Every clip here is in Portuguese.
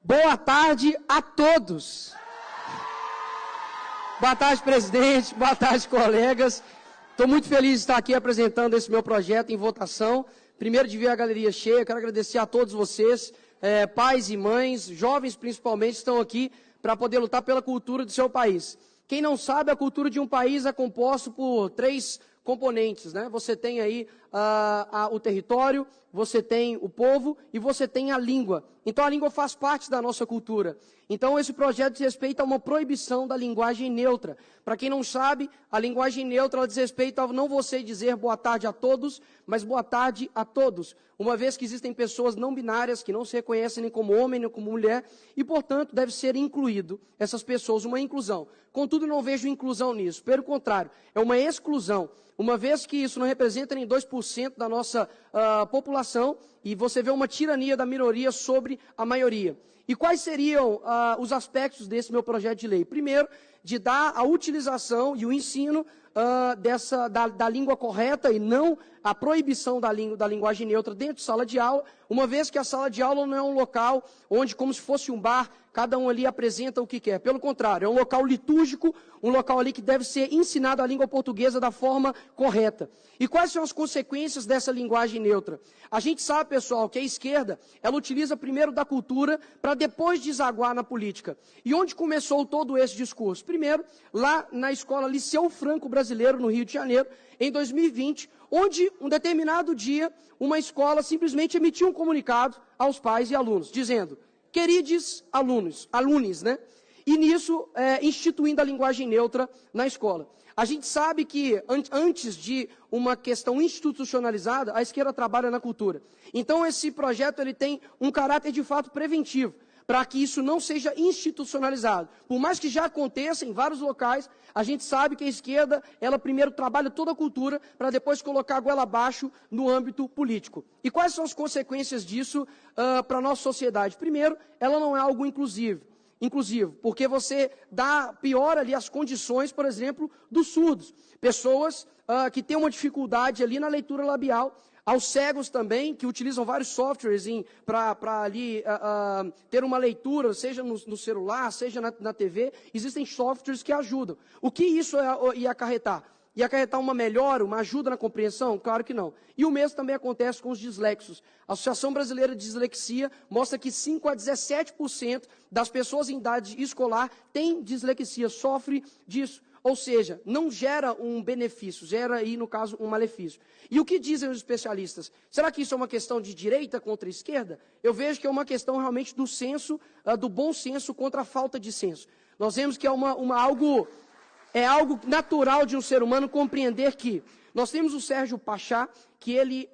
Boa tarde a todos. Boa tarde, presidente. Boa tarde, colegas. Estou muito feliz de estar aqui apresentando esse meu projeto em votação. Primeiro de ver a galeria cheia, quero agradecer a todos vocês, pais e mães, jovens principalmente, estão aqui para poder lutar pela cultura do seu país. Quem não sabe, a cultura de um país é composta por 3 componentes, né? Você tem aí o território, você tem o povo e você tem a língua. Então a língua faz parte da nossa cultura. Então esse projeto diz respeito a uma proibição da linguagem neutra. Para quem não sabe, a linguagem neutra ela diz respeito a não você dizer boa tarde a todos, mas boa tarde a todos. Uma vez que existem pessoas não binárias que não se reconhecem nem como homem nem como mulher e, portanto, deve ser incluído essas pessoas, uma inclusão. Contudo, não vejo inclusão nisso. Pelo contrário, é uma exclusão. Uma vez que isso não representa nem 2% da nossa população e você vê uma tirania da minoria sobre a maioria. E quais seriam os aspectos desse meu projeto de lei? Primeiro, de dar a utilização e o ensino da língua correta e não a proibição da linguagem neutra dentro de sala de aula, uma vez que a sala de aula não é um local onde, como se fosse um bar, cada um ali apresenta o que quer. Pelo contrário, é um local litúrgico, um local ali que deve ser ensinado a língua portuguesa da forma correta. E quais são as consequências dessa linguagem neutra? A gente sabe, pessoal, que a esquerda, ela utiliza primeiro da cultura para depois desaguar na política. E onde começou todo esse discurso? Primeiro, lá na escola Liceu Franco Brasileiro, no Rio de Janeiro, em 2020, onde, um determinado dia, uma escola simplesmente emitiu um comunicado aos pais e alunos, dizendo: queridos alunos, né? E nisso, instituindo a linguagem neutra na escola. A gente sabe que, antes de uma questão institucionalizada, a esquerda trabalha na cultura. Então, esse projeto ele tem um caráter, de fato, preventivo, para que isso não seja institucionalizado. Por mais que já aconteça em vários locais, a gente sabe que a esquerda, ela primeiro trabalha toda a cultura, para depois colocar a goela abaixo no âmbito político. E quais são as consequências disso para a nossa sociedade? Primeiro, ela não é algo inclusivo, porque você piora ali as condições, por exemplo, dos surdos. Pessoas que têm uma dificuldade ali na leitura labial, aos cegos também, que utilizam vários softwares para ali ter uma leitura, seja no celular, seja na TV, existem softwares que ajudam. O que isso ia acarretar? Ia acarretar uma melhora, uma ajuda na compreensão? Claro que não. E o mesmo também acontece com os dislexos. A Associação Brasileira de Dislexia mostra que 5 a 17% das pessoas em idade escolar têm dislexia, sofre disso. Ou seja, não gera um benefício, gera aí, no caso, um malefício. E o que dizem os especialistas? Será que isso é uma questão de direita contra esquerda? Eu vejo que é uma questão realmente do senso, do bom senso contra a falta de senso. Nós vemos que é algo natural de um ser humano compreender que nós temos o Sérgio Pachá, que ele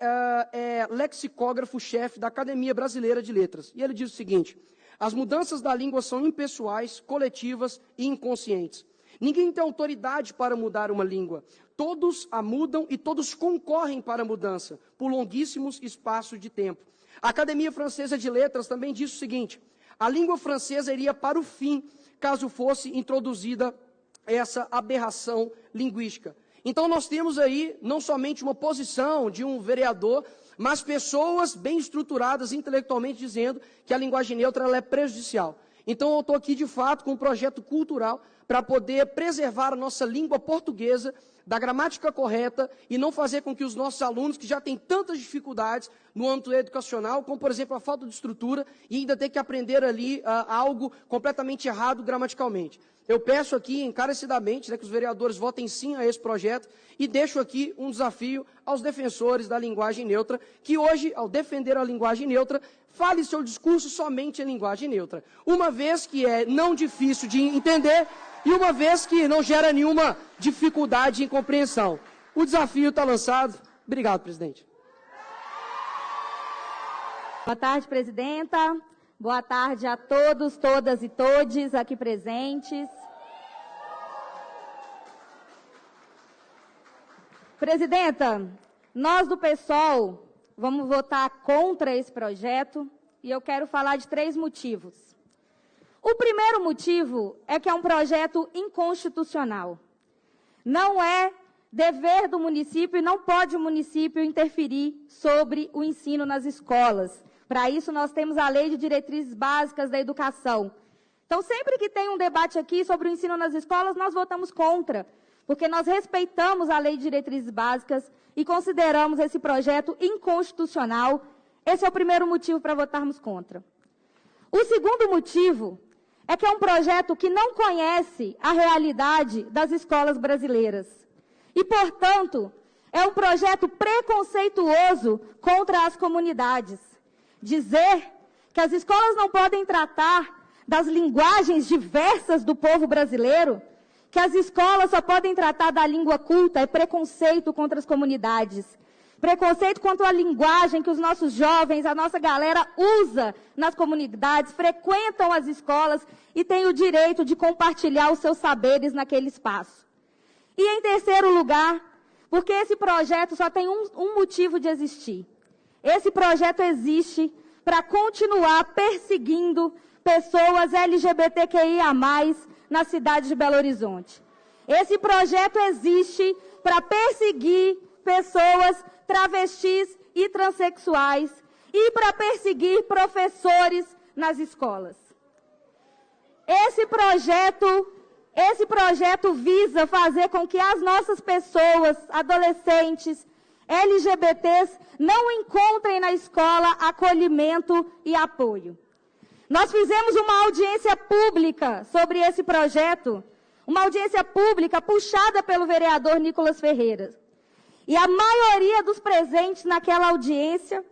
é lexicógrafo-chefe da Academia Brasileira de Letras. E ele diz o seguinte: as mudanças da língua são impessoais, coletivas e inconscientes. Ninguém tem autoridade para mudar uma língua. Todos a mudam e todos concorrem para a mudança, por longuíssimos espaços de tempo. A Academia Francesa de Letras também diz o seguinte: a língua francesa iria para o fim, caso fosse introduzida essa aberração linguística. Então nós temos aí não somente uma posição de um vereador, mas pessoas bem estruturadas intelectualmente dizendo que a linguagem neutra ela é prejudicial. Então eu estou aqui de fato com um projeto cultural para poder preservar a nossa língua portuguesa da gramática correta e não fazer com que os nossos alunos, que já têm tantas dificuldades no âmbito educacional, como, por exemplo, a falta de estrutura, e ainda ter que aprender ali algo completamente errado gramaticalmente. Eu peço aqui encarecidamente que os vereadores votem sim a esse projeto e deixo aqui um desafio aos defensores da linguagem neutra, que hoje, ao defender a linguagem neutra, fale seu discurso somente em linguagem neutra, uma vez que é não difícil de entender e uma vez que não gera nenhuma dificuldade em compreensão. O desafio está lançado. Obrigado, presidente. Boa tarde, presidenta. Boa tarde a todos, todas e todes aqui presentes. Presidenta, nós do PSOL vamos votar contra esse projeto e eu quero falar de 3 motivos. O primeiro motivo é que é um projeto inconstitucional. Não é dever do município e não pode o município interferir sobre o ensino nas escolas. Para isso, nós temos a Lei de Diretrizes Básicas da Educação. Então, sempre que tem um debate aqui sobre o ensino nas escolas, nós votamos contra, porque nós respeitamos a Lei de Diretrizes Básicas e consideramos esse projeto inconstitucional. Esse é o primeiro motivo para votarmos contra. O segundo motivo é que é um projeto que não conhece a realidade das escolas brasileiras. E, portanto, é um projeto preconceituoso contra as comunidades. Dizer que as escolas não podem tratar das linguagens diversas do povo brasileiro, que as escolas só podem tratar da língua culta, é preconceito contra as comunidades. Preconceito contra a linguagem que os nossos jovens, a nossa galera usa nas comunidades, frequentam as escolas e têm o direito de compartilhar os seus saberes naquele espaço. E em terceiro lugar, porque esse projeto só tem um motivo de existir. Esse projeto existe para continuar perseguindo pessoas LGBTQIA+, na cidade de Belo Horizonte. Esse projeto existe para perseguir pessoas travestis e transexuais e para perseguir professores nas escolas. Esse projeto visa fazer com que as nossas pessoas, adolescentes, LGBTs, não encontrem na escola acolhimento e apoio. Nós fizemos uma audiência pública sobre esse projeto, uma audiência pública puxada pelo vereador Nicolas Ferreira. E a maioria dos presentes naquela audiência,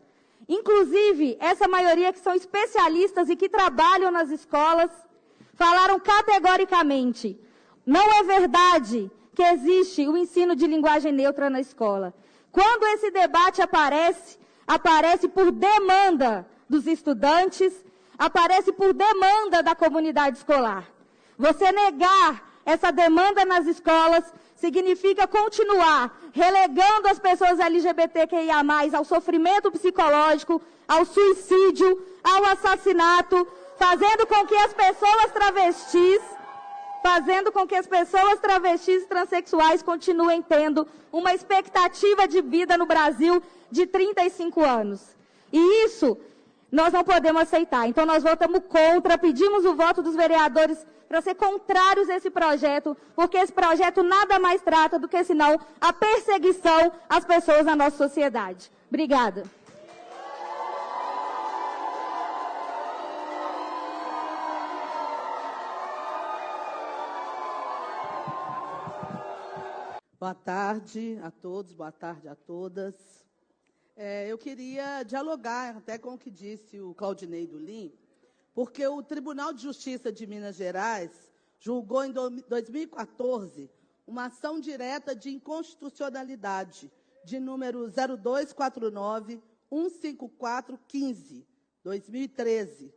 inclusive essa maioria que são especialistas e que trabalham nas escolas, falaram categoricamente: não é verdade que existe o ensino de linguagem neutra na escola. Quando esse debate aparece por demanda dos estudantes, aparece por demanda da comunidade escolar. Você negar essa demanda nas escolas significa continuar relegando as pessoas LGBTQIA+, ao sofrimento psicológico, ao suicídio, ao assassinato, fazendo com que as pessoas travestis e transexuais continuem tendo uma expectativa de vida no Brasil de 35 anos. E isso nós não podemos aceitar. Então, nós votamos contra, pedimos o voto dos vereadores para ser contrários a esse projeto, porque esse projeto nada mais trata do que, senão, a perseguição às pessoas na nossa sociedade. Obrigada. Boa tarde a todos, boa tarde a todas. Eu queria dialogar até com o que disse o Claudinei Dulim, porque o Tribunal de Justiça de Minas Gerais julgou em 2014 uma ação direta de inconstitucionalidade de número 0249-15415, 2013,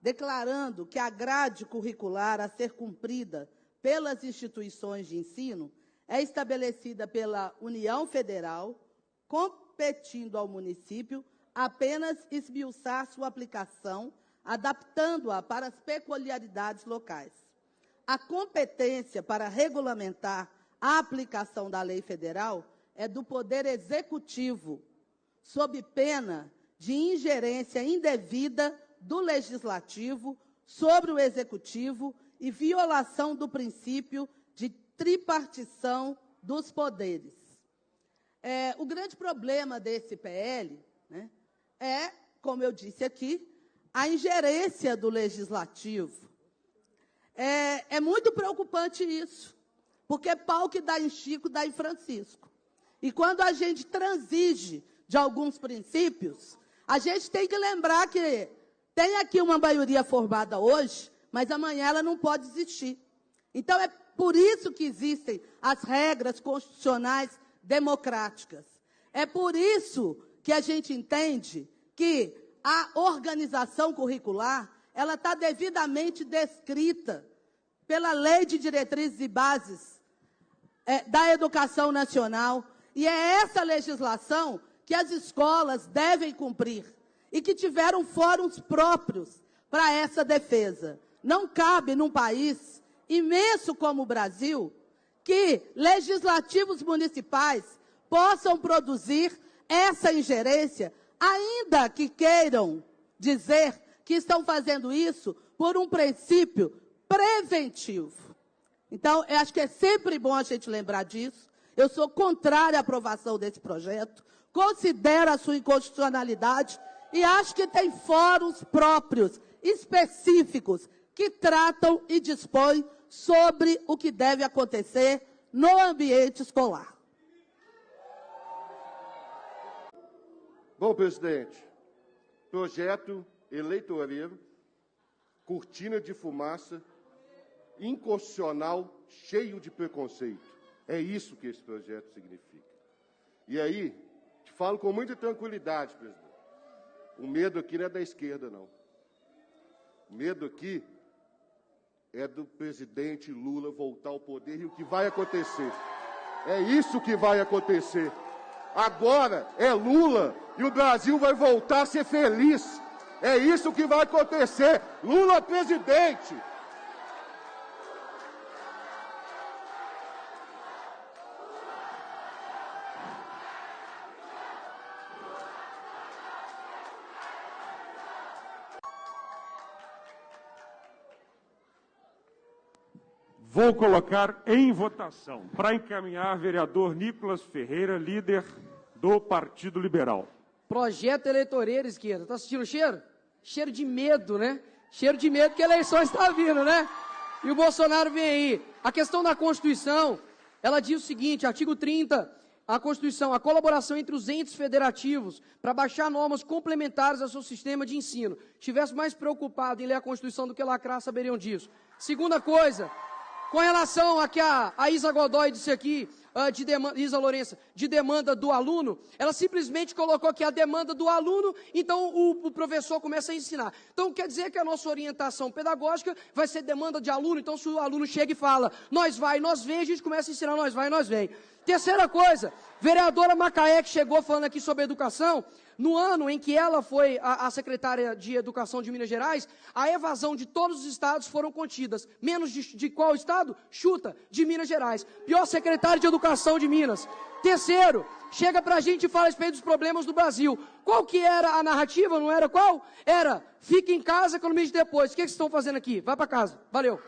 declarando que a grade curricular a ser cumprida pelas instituições de ensino é estabelecida pela União Federal, competindo ao município apenas esmiuçar sua aplicação, adaptando-a para as peculiaridades locais. A competência para regulamentar a aplicação da lei federal é do Poder Executivo, sob pena de ingerência indevida do Legislativo sobre o Executivo e violação do princípio de tripartição dos poderes. O grande problema desse PL, né, é, como eu disse aqui, a ingerência do Legislativo. É muito preocupante isso, porque pau que dá em Chico, dá em Francisco. E quando a gente transige de alguns princípios, a gente tem que lembrar que tem aqui uma maioria formada hoje, mas amanhã ela não pode existir. Então, é por isso que existem as regras constitucionais democráticas. É por isso que a gente entende que a organização curricular ela está devidamente descrita pela Lei de Diretrizes e Bases da Educação Nacional, e é essa legislação que as escolas devem cumprir e que tiveram fóruns próprios para essa defesa. Não cabe num país imenso como o Brasil que legislativos municipais possam produzir essa ingerência, ainda que queiram dizer que estão fazendo isso por um princípio preventivo. Então, eu acho que é sempre bom a gente lembrar disso. Eu sou contrária à aprovação desse projeto, considero a sua inconstitucionalidade e acho que tem fóruns próprios, específicos, que tratam e dispõem sobre o que deve acontecer no ambiente escolar. Bom, presidente, projeto eleitoreiro, cortina de fumaça, inconstitucional, cheio de preconceito. É isso que esse projeto significa. E aí, te falo com muita tranquilidade, presidente. O medo aqui não é da esquerda, não. O medo aqui é do presidente Lula voltar ao poder e o que vai acontecer. É isso que vai acontecer. Agora é Lula e o Brasil vai voltar a ser feliz. É isso que vai acontecer. Lula presidente. Vou colocar em votação para encaminhar vereador Nicolas Ferreira, líder do Partido Liberal. Projeto eleitoreiro, esquerda. Tá assistindo o cheiro? Cheiro de medo, né? Cheiro de medo que a eleição está vindo, né? E o Bolsonaro vem aí. A questão da Constituição, ela diz o seguinte, artigo 30, a Constituição, a colaboração entre os entes federativos para baixar normas complementares ao seu sistema de ensino. Estivesse mais preocupado em ler a Constituição do que lacrar, saberiam disso. Segunda coisa, com relação a que a Isa Godoy disse aqui, Isa Lourença, de demanda do aluno, ela simplesmente colocou aqui a demanda do aluno, então o professor começa a ensinar. Então quer dizer que a nossa orientação pedagógica vai ser demanda de aluno, então se o aluno chega e fala, nós vai, nós vem, a gente começa a ensinar, nós vai, nós vem. Terceira coisa, vereadora Macaé, que chegou falando aqui sobre educação, no ano em que ela foi a secretária de Educação de Minas Gerais, a evasão de todos os estados foram contidas. Menos de qual estado? Chuta, de Minas Gerais. Pior secretário de Educação de Minas. Terceiro, chega pra gente e fala a respeito dos problemas do Brasil. Qual que era a narrativa? Não era qual? Era, fique em casa, economize depois. O que vocês estão fazendo aqui? Vai pra casa. Valeu.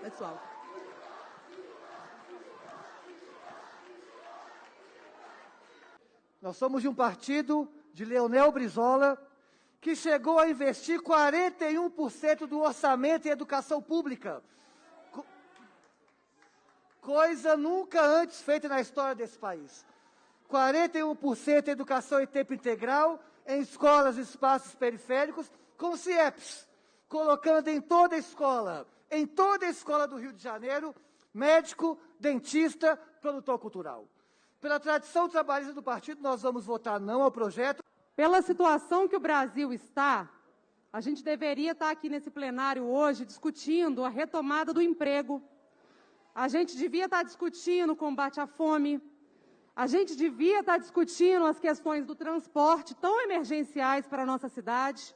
Pessoal. Nós somos de um partido de Leonel Brizola que chegou a investir 41% do orçamento em educação pública. Coisa nunca antes feita na história desse país. 41% em educação em tempo integral, em escolas e espaços periféricos, com CIEPs, colocando em toda a escola do Rio de Janeiro, médico, dentista, produtor cultural. Pela tradição trabalhista do partido, nós vamos votar não ao projeto. Pela situação que o Brasil está, a gente deveria estar aqui nesse plenário hoje discutindo a retomada do emprego. A gente devia estar discutindo o combate à fome. A gente devia estar discutindo as questões do transporte tão emergenciais para a nossa cidade.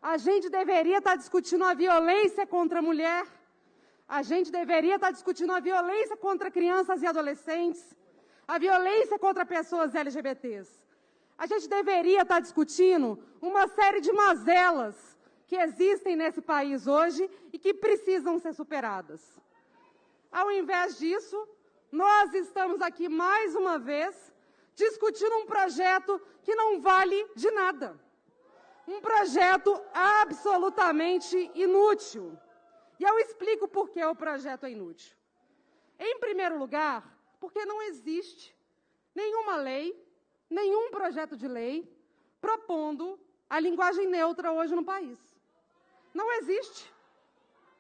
A gente deveria estar discutindo a violência contra a mulher. A gente deveria estar discutindo a violência contra crianças e adolescentes. A violência contra pessoas LGBTs. A gente deveria estar discutindo uma série de mazelas que existem nesse país hoje e que precisam ser superadas. Ao invés disso, nós estamos aqui mais uma vez discutindo um projeto que não vale de nada. Um projeto absolutamente inútil. E eu explico por que o projeto é inútil. Em primeiro lugar, porque não existe nenhuma lei, nenhum projeto de lei propondo a linguagem neutra hoje no país. Não existe.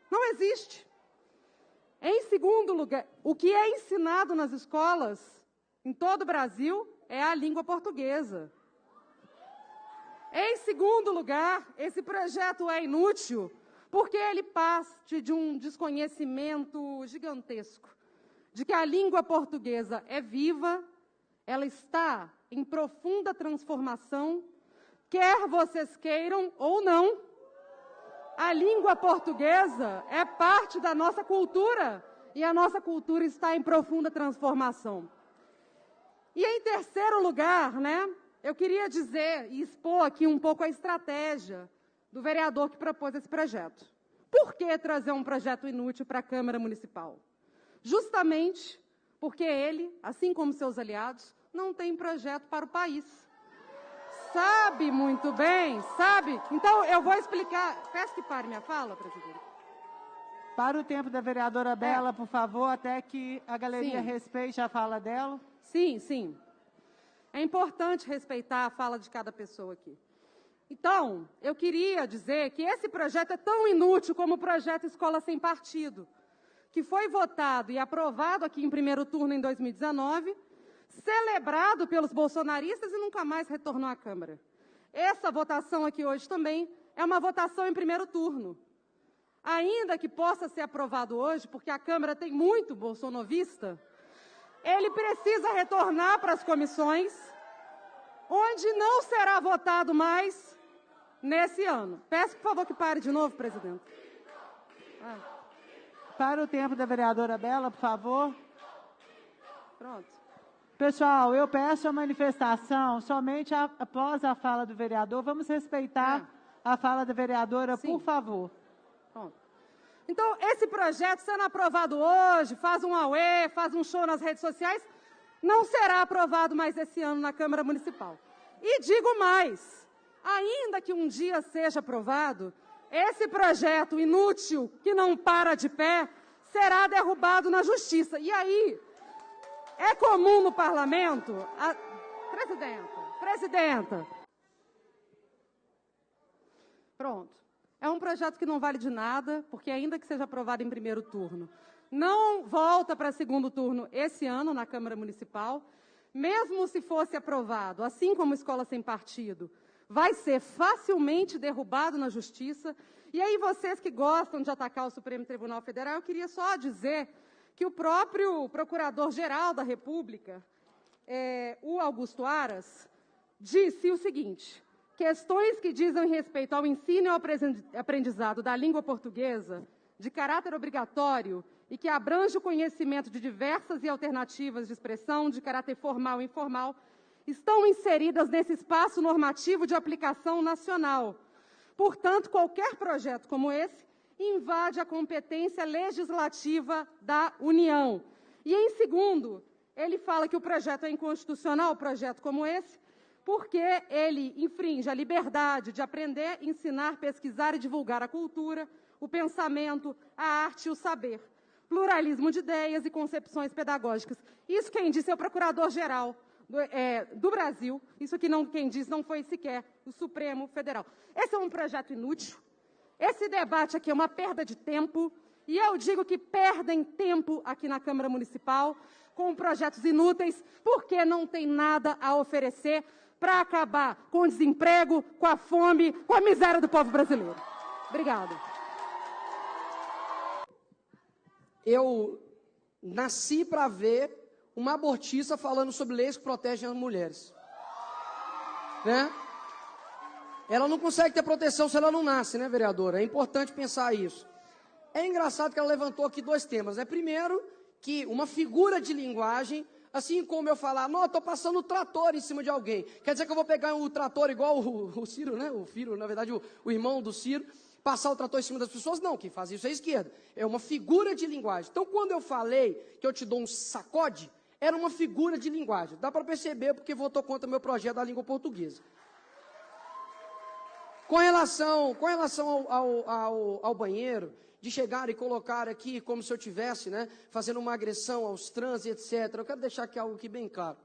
Não existe. Em segundo lugar, o que é ensinado nas escolas em todo o Brasil é a língua portuguesa. Em segundo lugar, esse projeto é inútil porque ele parte de um desconhecimento gigantesco de que a língua portuguesa é viva, ela está em profunda transformação, quer vocês queiram ou não. A língua portuguesa é parte da nossa cultura e a nossa cultura está em profunda transformação. E em terceiro lugar, né, eu queria dizer e expor aqui um pouco a estratégia do vereador que propôs esse projeto. Por que trazer um projeto inútil para a Câmara Municipal? Justamente porque ele, assim como seus aliados, não tem projeto para o país. Sabe muito bem, sabe? Então, eu vou explicar. Peço que pare minha fala, presidente. Para o tempo da vereadora Bela, por favor, até que a galeria respeite a fala dela. Sim, sim. É importante respeitar a fala de cada pessoa aqui. Então, eu queria dizer que esse projeto é tão inútil como o projeto Escola Sem Partido, que foi votado e aprovado aqui em primeiro turno em 2019, celebrado pelos bolsonaristas e nunca mais retornou à Câmara. Essa votação aqui hoje também é uma votação em primeiro turno. Ainda que possa ser aprovado hoje, porque a Câmara tem muito bolsonovista, ele precisa retornar para as comissões, onde não será votado mais nesse ano. Peço, por favor, que pare de novo, presidente. Para o tempo da vereadora Bela, por favor. Pronto. Pessoal, eu peço a manifestação somente após a fala do vereador. Vamos respeitar a fala da vereadora, por favor. Pronto. Então, esse projeto sendo aprovado hoje, faz um auê, faz um show nas redes sociais, não será aprovado mais esse ano na Câmara Municipal. E digo mais, ainda que um dia seja aprovado, esse projeto inútil, que não para de pé, será derrubado na Justiça. E aí, é comum no Parlamento... Presidenta. Pronto. É um projeto que não vale de nada, porque ainda que seja aprovado em primeiro turno, não volta para segundo turno esse ano na Câmara Municipal. Mesmo se fosse aprovado, assim como Escola Sem Partido, vai ser facilmente derrubado na Justiça. E aí vocês que gostam de atacar o Supremo Tribunal Federal, eu queria só dizer que o próprio Procurador-Geral da República, o Augusto Aras, disse o seguinte: questões que dizem respeito ao ensino e ao aprendizado da língua portuguesa, de caráter obrigatório e que abrange o conhecimento de diversas e alternativas de expressão de caráter formal e informal, estão inseridas nesse espaço normativo de aplicação nacional. Portanto, qualquer projeto como esse invade a competência legislativa da União. E, em segundo, ele fala que o projeto é inconstitucional, projeto como esse, porque ele infringe a liberdade de aprender, ensinar, pesquisar e divulgar a cultura, o pensamento, a arte e o saber, pluralismo de ideias e concepções pedagógicas. Isso quem disse é o Procurador-Geral do Brasil. Isso aqui quem disse não foi sequer o Supremo Federal. Esse é um projeto inútil. Esse debate aqui é uma perda de tempo. E eu digo que perdem tempo aqui na Câmara Municipal com projetos inúteis, porque não tem nada a oferecer para acabar com o desemprego, com a fome, com a miséria do povo brasileiro. Obrigada. Eu nasci para ver uma abortista falando sobre leis que protegem as mulheres. Né? Ela não consegue ter proteção se ela não nasce, né, vereadora? É importante pensar isso. É engraçado que ela levantou aqui dois temas, né? Primeiro, que uma figura de linguagem, assim como eu falar, não, eu estou passando o trator em cima de alguém. Quer dizer que eu vou pegar o trator igual o Ciro, né? O Ciro, na verdade, o irmão do Ciro, passar o trator em cima das pessoas? Não, quem faz isso é a esquerda. É uma figura de linguagem. Então, quando eu falei que eu te dou um sacode, era uma figura de linguagem. Dá para perceber porque votou contra meu projeto da língua portuguesa. Com relação ao banheiro, de chegar e colocar aqui como se eu tivesse, né, fazendo uma agressão aos trans, etc. Eu quero deixar aqui algo aqui bem claro.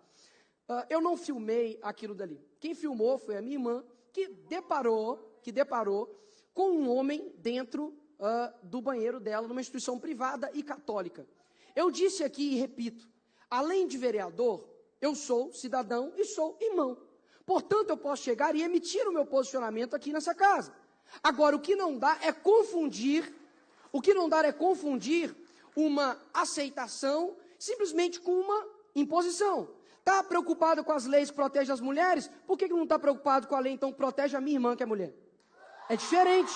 Eu não filmei aquilo dali. Quem filmou foi a minha irmã, que deparou com um homem dentro do banheiro dela, numa instituição privada e católica. Eu disse aqui e repito, além de vereador, eu sou cidadão e sou irmão. Portanto, eu posso chegar e emitir o meu posicionamento aqui nessa casa. Agora, o que não dá é confundir uma aceitação simplesmente com uma imposição. Está preocupado com as leis que protegem as mulheres? Por que não está preocupado com a lei, então, que protege a minha irmã, que é mulher? É diferente.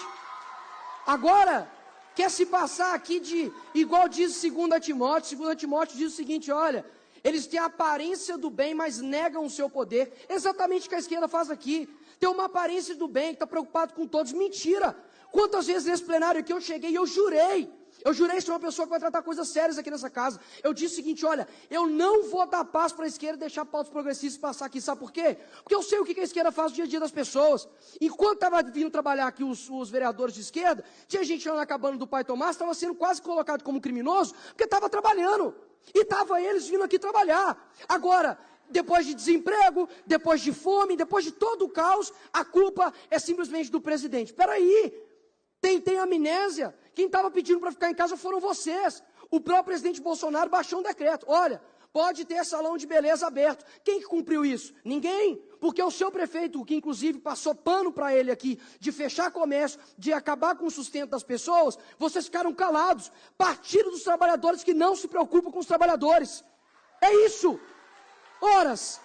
Agora, quer se passar aqui de, igual diz 2 Timóteo, 2 Timóteo diz o seguinte, olha, eles têm a aparência do bem, mas negam o seu poder. Exatamente o que a esquerda faz aqui. Tem uma aparência do bem, que está preocupado com todos. Mentira! Quantas vezes nesse plenário aqui eu cheguei e eu jurei ser uma pessoa que vai tratar coisas sérias aqui nessa casa. Eu disse o seguinte, olha, eu não vou dar passo para a esquerda e deixar pautas progressistas passar aqui. Sabe por quê? Porque eu sei o que a esquerda faz no dia a dia das pessoas. Enquanto estava vindo trabalhar aqui os vereadores de esquerda, tinha gente lá na cabana do pai Tomás, estava sendo quase colocado como criminoso, porque estava trabalhando. E estava eles vindo aqui trabalhar. Agora, depois de desemprego, depois de fome, depois de todo o caos, a culpa é simplesmente do presidente. Espera aí, tem amnésia. Quem estava pedindo para ficar em casa foram vocês. O próprio presidente Bolsonaro baixou um decreto. Olha, pode ter salão de beleza aberto. Quem que cumpriu isso? Ninguém. Porque o seu prefeito, que inclusive passou pano para ele aqui, de fechar comércio, de acabar com o sustento das pessoas, vocês ficaram calados. Partido dos trabalhadores que não se preocupam com os trabalhadores. É isso. Horas.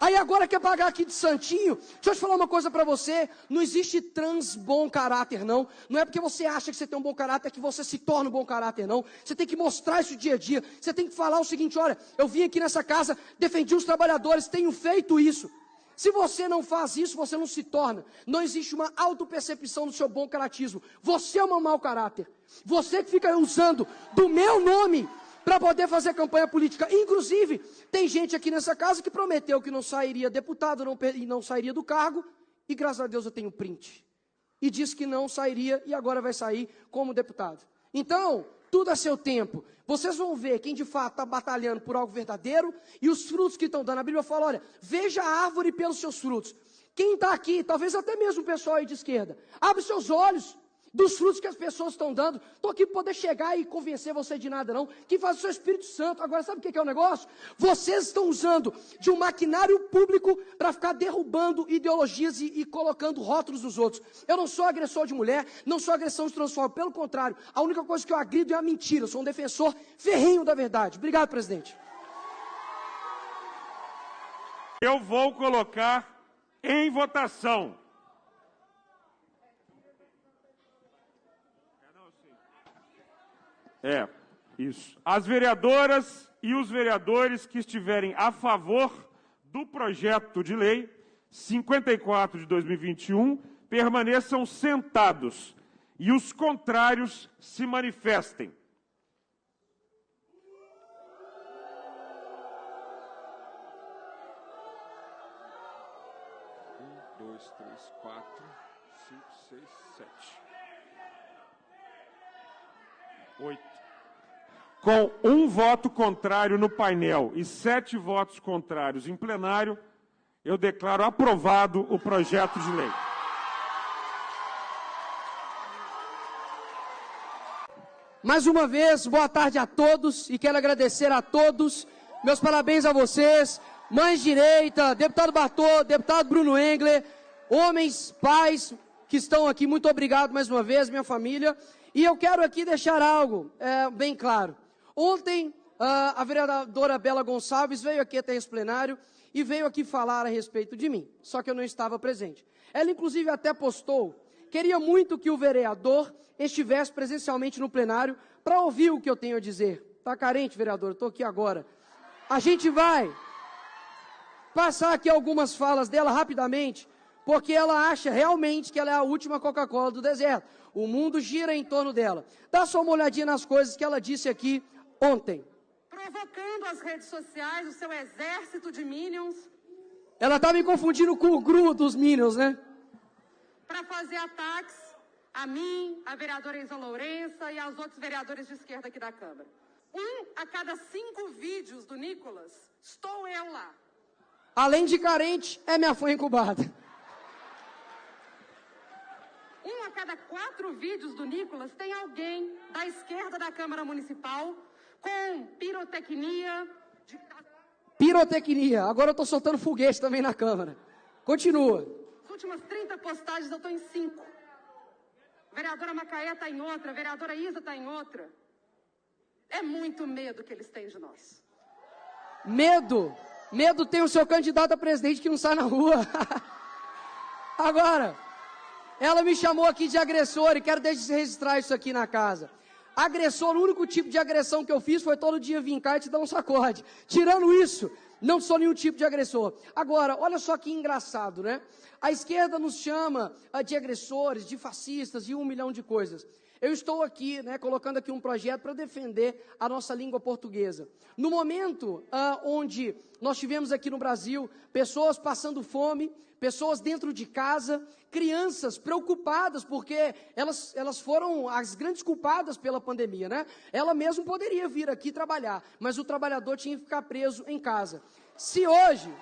Aí agora quer pagar aqui de santinho. Deixa eu te falar uma coisa para você. Não existe trans bom caráter, não. Não é porque você acha que você tem um bom caráter que você se torna um bom caráter, não. Você tem que mostrar isso dia a dia. Você tem que falar o seguinte, olha, eu vim aqui nessa casa, defendi os trabalhadores, tenho feito isso. Se você não faz isso, você não se torna. Não existe uma autopercepção do seu bom caratismo. Você é um mau caráter. Você que fica usando do meu nome para poder fazer campanha política. Inclusive, tem gente aqui nessa casa que prometeu que não sairia deputado e não sairia do cargo, e graças a Deus eu tenho print. E disse que não sairia e agora vai sair como deputado. Então, tudo a seu tempo. Vocês vão ver quem de fato está batalhando por algo verdadeiro e os frutos que estão dando. A Bíblia fala, olha, veja a árvore pelos seus frutos. Quem está aqui, talvez até mesmo o pessoal aí de esquerda, abre seus olhos dos frutos que as pessoas estão dando. Estou aqui para poder chegar e convencer você de nada não. Quem faz o seu Espírito Santo. Agora sabe o que é o negócio? Vocês estão usando de um maquinário público para ficar derrubando ideologias e colocando rótulos nos outros. Eu não sou agressor de mulher, não sou agressão de transforma. Pelo contrário, a única coisa que eu agrido é a mentira. Eu sou um defensor ferrenho da verdade. Obrigado, presidente. Eu vou colocar em votação. Isso. As vereadoras e os vereadores que estiverem a favor do projeto de lei 54 de 2021 permaneçam sentados e os contrários se manifestem. Um, dois, três, quatro, 5, 6, 7. 8. Com um voto contrário no painel e 7 votos contrários em plenário, eu declaro aprovado o projeto de lei. Mais uma vez, boa tarde a todos e quero agradecer a todos. Meus parabéns a vocês, mães direita, deputado Bartô, deputado Bruno Engler, homens, pais que estão aqui, muito obrigado mais uma vez, minha família. E eu quero aqui deixar algo bem claro. Ontem, a vereadora Bela Gonçalves veio aqui até esse plenário e veio aqui falar a respeito de mim, só que eu não estava presente. Ela, inclusive, até postou, queria muito que o vereador estivesse presencialmente no plenário para ouvir o que eu tenho a dizer. Está carente, vereador? Estou aqui agora. A gente vai passar aqui algumas falas dela rapidamente, porque ela acha realmente que ela é a última Coca-Cola do deserto. O mundo gira em torno dela. Dá só uma olhadinha nas coisas que ela disse aqui ontem. Provocando as redes sociais, o seu exército de Minions. Ela está me confundindo com o Gru dos Minions, né? Para fazer ataques a mim, a vereadora Enzo Lourença e aos outros vereadores de esquerda aqui da Câmara. 1 a cada 5 vídeos do Nicolas, estou eu lá. Além de carente, é minha fã incubada. 1 a cada 4 vídeos do Nicolas tem alguém da esquerda da Câmara Municipal com pirotecnia. Pirotecnia. Agora eu estou soltando foguete também na Câmara. Continua. As últimas 30 postagens eu estou em 5. A vereadora Macaé está em outra, a vereadora Isa está em outra. É muito medo que eles têm de nós. Medo? Medo tem o seu candidato a presidente que não sai na rua. Agora, Ela me chamou aqui de agressor e quero registrar isso aqui na casa. Agressor, o único tipo de agressão que eu fiz foi todo dia vir cá e te dar um sacode. Tirando isso, não sou nenhum tipo de agressor. Agora, olha só que engraçado, né? A esquerda nos chama de agressores, de fascistas e 1 milhão de coisas. Eu estou aqui, né, colocando aqui um projeto para defender a nossa língua portuguesa. No momento onde nós tivemos aqui no Brasil pessoas passando fome, pessoas dentro de casa, crianças preocupadas, porque elas foram as grandes culpadas pela pandemia, né? Ela mesma poderia vir aqui trabalhar, mas o trabalhador tinha que ficar preso em casa. Se hoje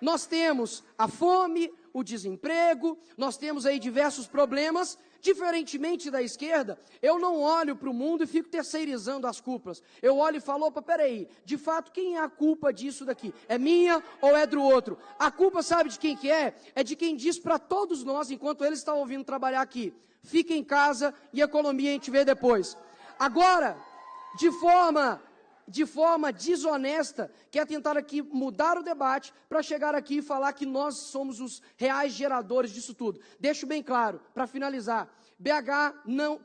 nós temos a fome, o desemprego, nós temos aí diversos problemas, diferentemente da esquerda, eu não olho para o mundo e fico terceirizando as culpas. Eu olho e falo, opa, peraí, de fato, quem é a culpa disso daqui? É minha ou é do outro? A culpa, sabe de quem que é? É de quem diz para todos nós, enquanto eles estão ouvindo trabalhar aqui, fica em casa e a economia a gente vê depois. Agora, de forma desonesta, quer tentar aqui mudar o debate para chegar aqui e falar que nós somos os reais geradores disso tudo. Deixo bem claro, para finalizar, BH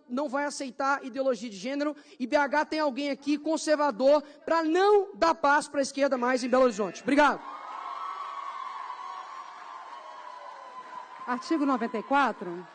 não vai aceitar ideologia de gênero e BH tem alguém aqui conservador para não dar paz para a esquerda mais em Belo Horizonte. Obrigado. Artigo 94.